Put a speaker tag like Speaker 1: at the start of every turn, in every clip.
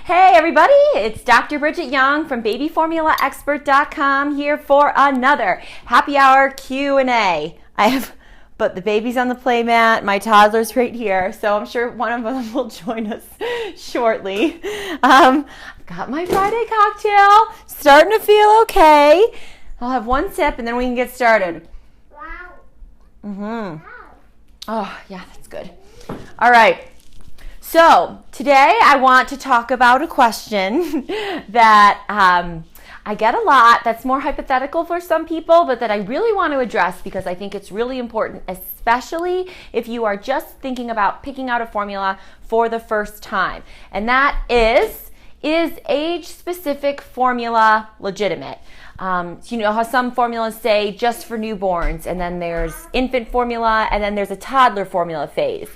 Speaker 1: Hey everybody, it's Dr. Bridget Young from babyformulaexpert.com here for another happy hour Q&A. But the baby's on the playmat, my toddler's right here, so I'm sure one of them will join us shortly. I've got my Friday cocktail, starting to feel okay. I'll have one sip and then we can get started. Wow. Oh, yeah, that's good. All right. So today I want to talk about a question that I get a lot, that's more hypothetical for some people, but that I really want to address because I think it's really important, especially if you are just thinking about picking out a formula for the first time. And that is age-specific formula legitimate? You know how some formulas say just for newborns, and then there's infant formula, and then there's a toddler formula phase.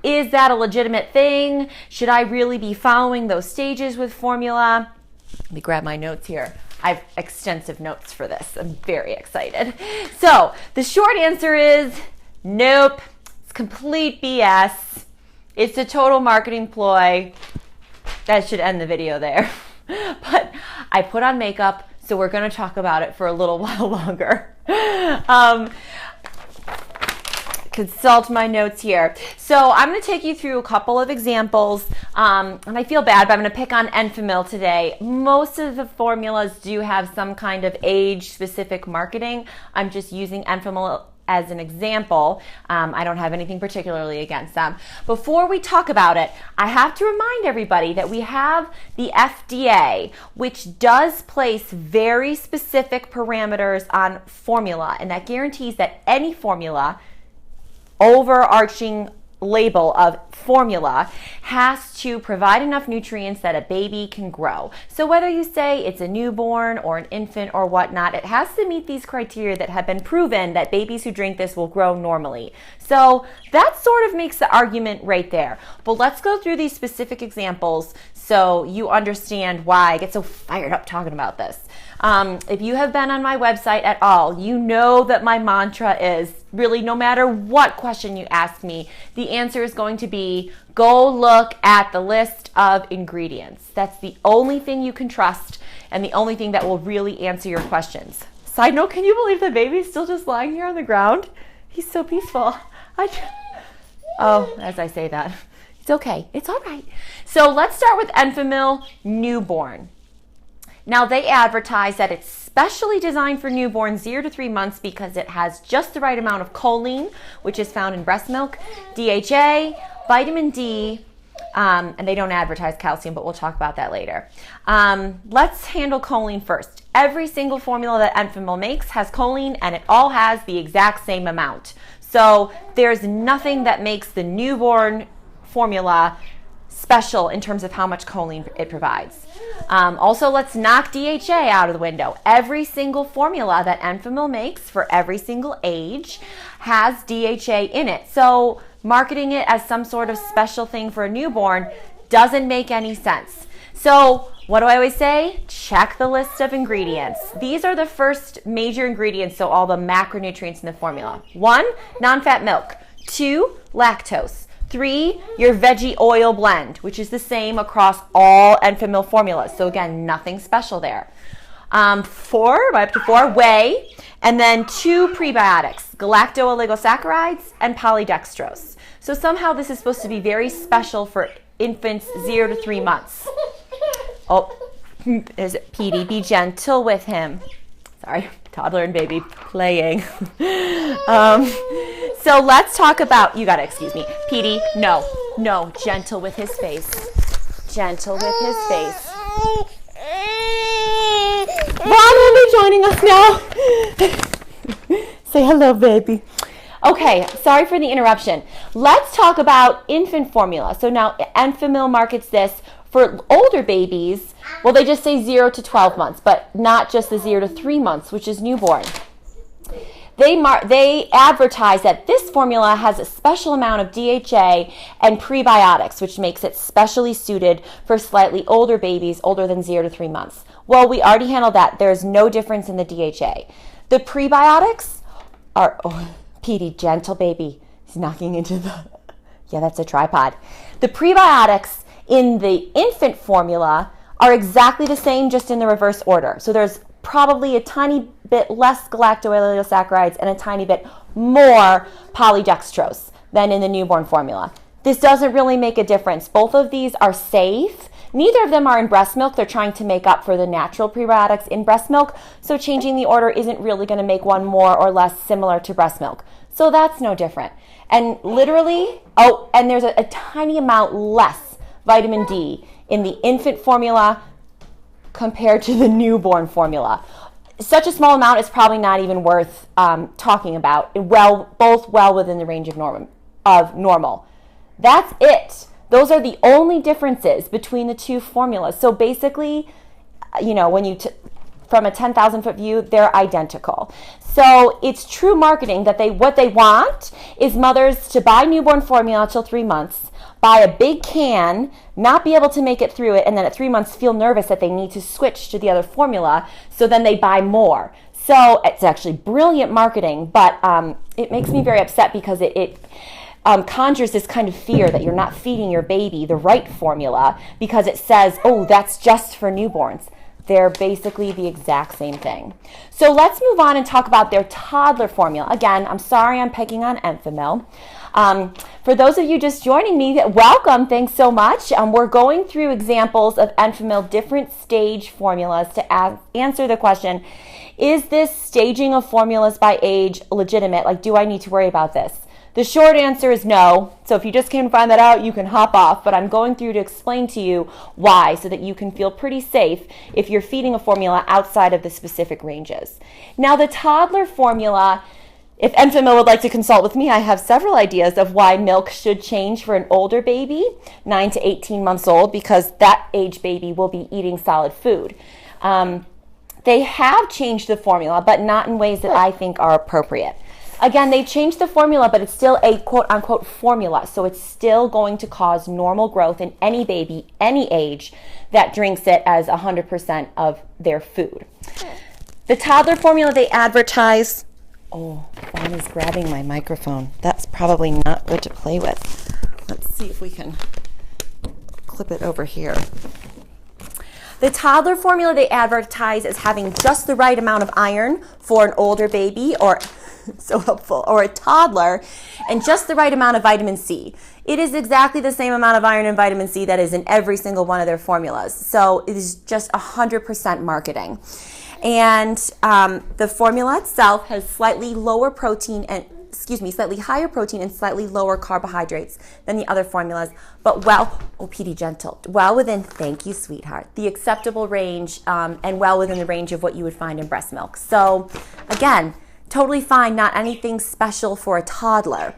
Speaker 1: Is that a legitimate thing? Should I really be following those stages with formula? Let me grab my notes here. I have extensive notes for this. I'm very excited. So the short answer is nope. It's complete BS. It's a total marketing ploy. That should end the video there. But I put on makeup, so we're going to talk about it for a little while longer. Consult my notes here. So I'm going to take you through a couple of examples, and I feel bad, but I'm going to pick on Enfamil today. Most of the formulas do have some kind of age-specific marketing. I'm just using Enfamil as an example. I don't have anything particularly against them. Before we talk about it, I have to remind everybody that we have the FDA, which does place very specific parameters on formula, and that guarantees that any formula, overarching label of formula, has to provide enough nutrients that a baby can grow. So whether you say it's a newborn or an infant or whatnot, it has to meet these criteria that have been proven that babies who drink this will grow normally. So that sort of makes the argument right there. But let's go through these specific examples so you understand why I get so fired up talking about this. If you have been on my website at all, you know that my mantra is really no matter what question you ask me, the answer is going to be go look at the list of ingredients. That's the only thing you can trust and the only thing that will really answer your questions. Side note, can you believe the baby's still just lying here on the ground? He's so peaceful. As I say that, it's okay. It's all right. So let's start with Enfamil Newborn. Now they advertise that it's specially designed for newborns 0 to 3 months because it has just the right amount of choline, which is found in breast milk, DHA, vitamin D, and they don't advertise calcium, but we'll talk about that later. Let's handle choline first. Every single formula that Enfamil makes has choline, and it all has the exact same amount. So there's nothing that makes the newborn formula special in terms of how much choline it provides. Also, let's knock DHA out of the window. Every single formula that Enfamil makes for every single age has DHA in it. So marketing it as some sort of special thing for a newborn doesn't make any sense. So what do I always say? Check the list of ingredients. These are the first major ingredients, so all the macronutrients in the formula. 1, non-fat milk. 2, lactose. 3, your veggie oil blend, which is the same across all Enfamil formulas. So again, nothing special there. 4, up to 4, whey, and then 2 prebiotics, galacto-oligosaccharides and polydextrose. So somehow this is supposed to be very special for infants 0 to 3 months. Oh, there's Petey, be gentle with him. Sorry, toddler and baby playing. So let's talk about, you gotta excuse me. Petey, no, gentle with his face. Gentle with his face. Mom will be joining us now. Say hello, baby. Okay, sorry for the interruption. Let's talk about infant formula. So now Enfamil markets this for older babies. Well, they just say 0 to 12 months, but not just the 0 to 3 months, which is newborn. They advertise that this formula has a special amount of DHA and prebiotics, which makes it specially suited for slightly older babies, older than 0 to 3 months. Well, we already handled that. There's no difference in the DHA. The prebiotics are, Petey, gentle baby. He's knocking into the, yeah, that's a tripod. The prebiotics in the infant formula are exactly the same, just in the reverse order. So there's probably a tiny bit less galactooligosaccharides and a tiny bit more polydextrose than in the newborn formula. This doesn't really make a difference. Both of these are safe. Neither of them are in breast milk. They're trying to make up for the natural prebiotics in breast milk. So changing the order isn't really going to make one more or less similar to breast milk. So that's no different. And literally, and there's a tiny amount less vitamin D in the infant formula compared to the newborn formula. Such a small amount is probably not even worth talking about. Both well within the range of normal. That's it. Those are the only differences between the two formulas. So basically, when from a 10,000 foot view, they're identical. So it's true marketing that what they want is mothers to buy newborn formula till 3 months, buy a big can, not be able to make it through it, and then at 3 months feel nervous that they need to switch to the other formula, so then they buy more. So it's actually brilliant marketing, but it makes me very upset because it conjures this kind of fear that you're not feeding your baby the right formula because it says, oh, that's just for newborns. They're basically the exact same thing. So let's move on and talk about their toddler formula. Again, I'm sorry I'm picking on Enfamil. For those of you just joining me, welcome. Thanks so much. We're going through examples of Enfamil different stage formulas to answer the question, is this staging of formulas by age legitimate? Like, do I need to worry about this? The short answer is no. So if you just came to find that out, you can hop off. But I'm going through to explain to you why, so that you can feel pretty safe if you're feeding a formula outside of the specific ranges. Now, the toddler formula, if Enfamil would like to consult with me, I have several ideas of why milk should change for an older baby, 9 to 18 months old, because that age baby will be eating solid food. They have changed the formula, but not in ways that I think are appropriate. Again, they changed the formula, but it's still a quote-unquote formula, so it's still going to cause normal growth in any baby, any age, that drinks it as 100% of their food. The toddler formula they advertise... Oh, Fawn is grabbing my microphone. That's probably not good to play with. Let's see if we can clip it over here. The toddler formula they advertise as having just the right amount of iron for an older baby, or so helpful, or a toddler, and just the right amount of vitamin C. It is exactly the same amount of iron and vitamin C that is in every single one of their formulas. So it is just 100% marketing. And the formula itself has slightly higher protein and slightly lower carbohydrates than the other formulas, but PD Gentle, well within, thank you, sweetheart, the acceptable range, and well within the range of what you would find in breast milk. So again, totally fine, not anything special for a toddler.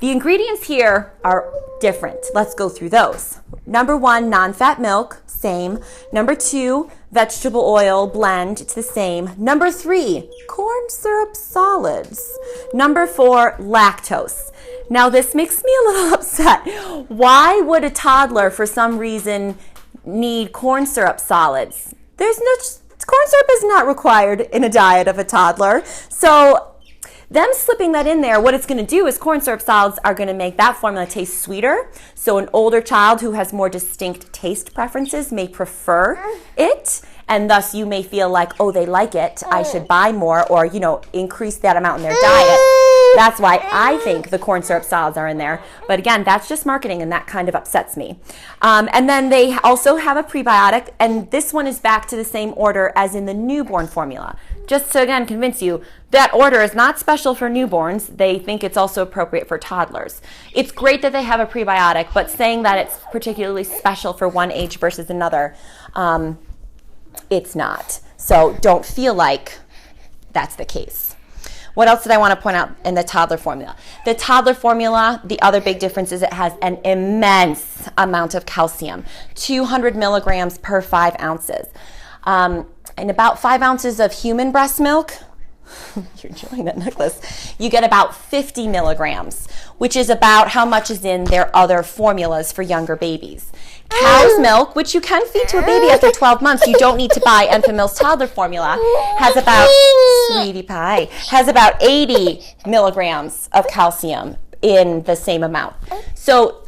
Speaker 1: The ingredients here are different. Let's go through those. Number 1, non-fat milk, same. Number 2, vegetable oil blend, it's the same. Number 3, corn syrup solids. Number 4, lactose. Now this makes me a little upset. Why would a toddler, for some reason, need corn syrup solids? Corn syrup is not required in a diet of a toddler. So them slipping that in there, what it's going to do is corn syrup solids are going to make that formula taste sweeter. So an older child who has more distinct taste preferences may prefer it. And thus you may feel like, oh, they like it, I should buy more, or, increase that amount in their diet. That's why I think the corn syrup solids are in there. But again, that's just marketing, and that kind of upsets me. And then they also have a prebiotic, and this one is back to the same order as in the newborn formula. Just to, again, convince you, that order is not special for newborns. They think it's also appropriate for toddlers. It's great that they have a prebiotic, but saying that it's particularly special for one age versus another, it's not. So don't feel like that's the case. What else did I want to point out in the toddler formula? The toddler formula, the other big difference is it has an immense amount of calcium, 200 milligrams per 5 ounces. And about 5 ounces of human breast milk, you're enjoying that necklace, you get about 50 milligrams, which is about how much is in their other formulas for younger babies. Cow's milk, which you can feed to a baby after 12 months, you don't need to buy Enfamil's toddler formula, has about, sweetie pie, has about 80 milligrams of calcium in the same amount. So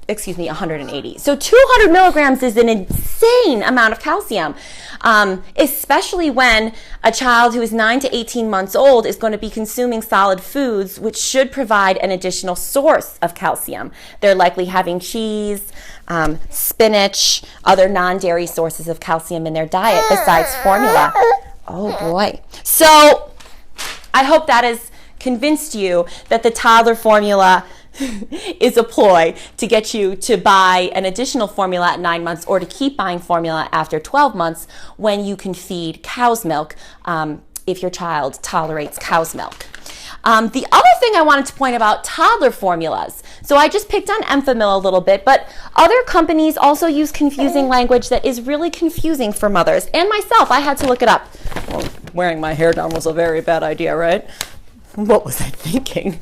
Speaker 1: 180. So 200 milligrams is an insane amount of calcium, especially when a child who is 9 to 18 months old is going to be consuming solid foods, which should provide an additional source of calcium. They're likely having cheese, spinach, other non-dairy sources of calcium in their diet besides formula. Oh boy. So I hope that has convinced you that the toddler formula is a ploy to get you to buy an additional formula at 9 months or to keep buying formula after 12 months when you can feed cow's milk if your child tolerates cow's milk. The other thing I wanted to point about toddler formulas. So I just picked on Enfamil a little bit, but other companies also use confusing language that is really confusing for mothers. And myself, I had to look it up. Well, wearing my hair down was a very bad idea, right? What was I thinking?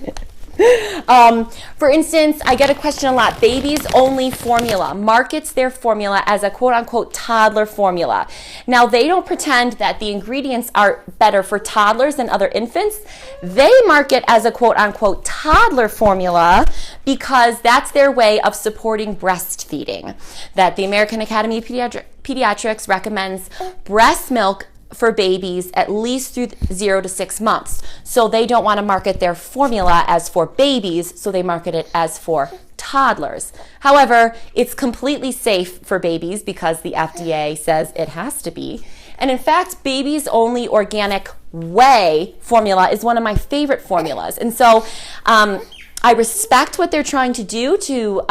Speaker 1: For instance, I get a question a lot. Babies Only Formula markets their formula as a quote-unquote toddler formula. Now, they don't pretend that the ingredients are better for toddlers than other infants. They market as a quote-unquote toddler formula because that's their way of supporting breastfeeding. That the American Academy of Pediatrics recommends breast milk for babies at least through 0 to 6 months. So they don't want to market their formula as for babies, so they market it as for toddlers. However, it's completely safe for babies because the FDA says it has to be. And in fact, Babies Only Organic Whey formula is one of my favorite formulas. And so I respect what they're trying to do to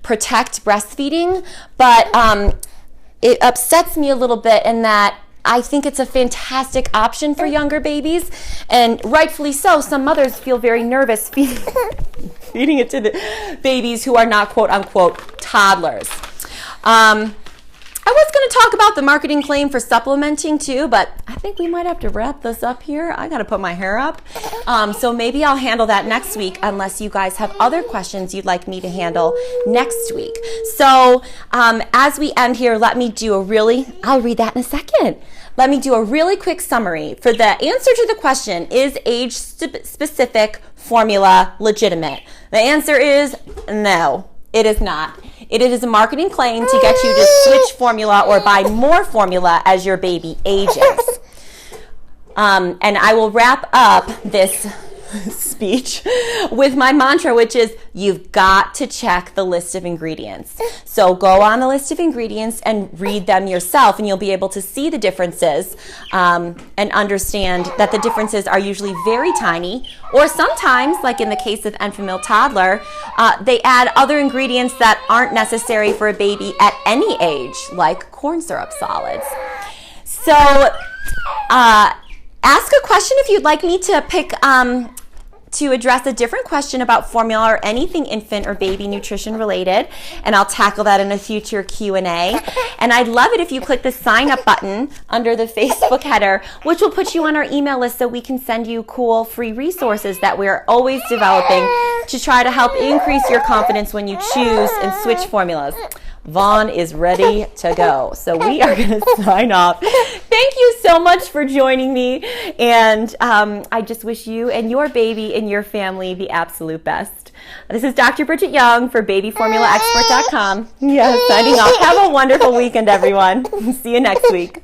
Speaker 1: protect breastfeeding, but it upsets me a little bit in that I think it's a fantastic option for younger babies, and rightfully so. Some mothers feel very nervous feeding it to the babies who are not quote-unquote toddlers. I was going to talk about the marketing claim for supplementing too, but I think we might have to wrap this up here. I got to put my hair up. So maybe I'll handle that next week unless you guys have other questions you'd like me to handle next week. So as we end here, let me do I'll read that in a second. Let me do a really quick summary. For the answer to the question, is age-specific formula legitimate? The answer is no, it is not. It is a marketing claim to get you to switch formula or buy more formula as your baby ages. And I will wrap up this speech with my mantra, which is you've got to check the list of ingredients. So go on the list of ingredients and read them yourself, and you'll be able to see the differences and understand that the differences are usually very tiny, or sometimes, like in the case of Enfamil Toddler, they add other ingredients that aren't necessary for a baby at any age, like corn syrup solids. So ask a question if you'd like me to pick to address a different question about formula or anything infant or baby nutrition related, and I'll tackle that in a future Q&A. And I'd love it if you click the sign up button under the Facebook header, which will put you on our email list so we can send you cool free resources that we're always developing to try to help increase your confidence when you choose and switch formulas. Vaughn is ready to go. So we are going to sign off. Thank you so much for joining me. And I just wish you and your baby and your family the absolute best. This is Dr. Bridget Young for BabyFormulaExpert.com. Signing off. Have a wonderful weekend, everyone. See you next week.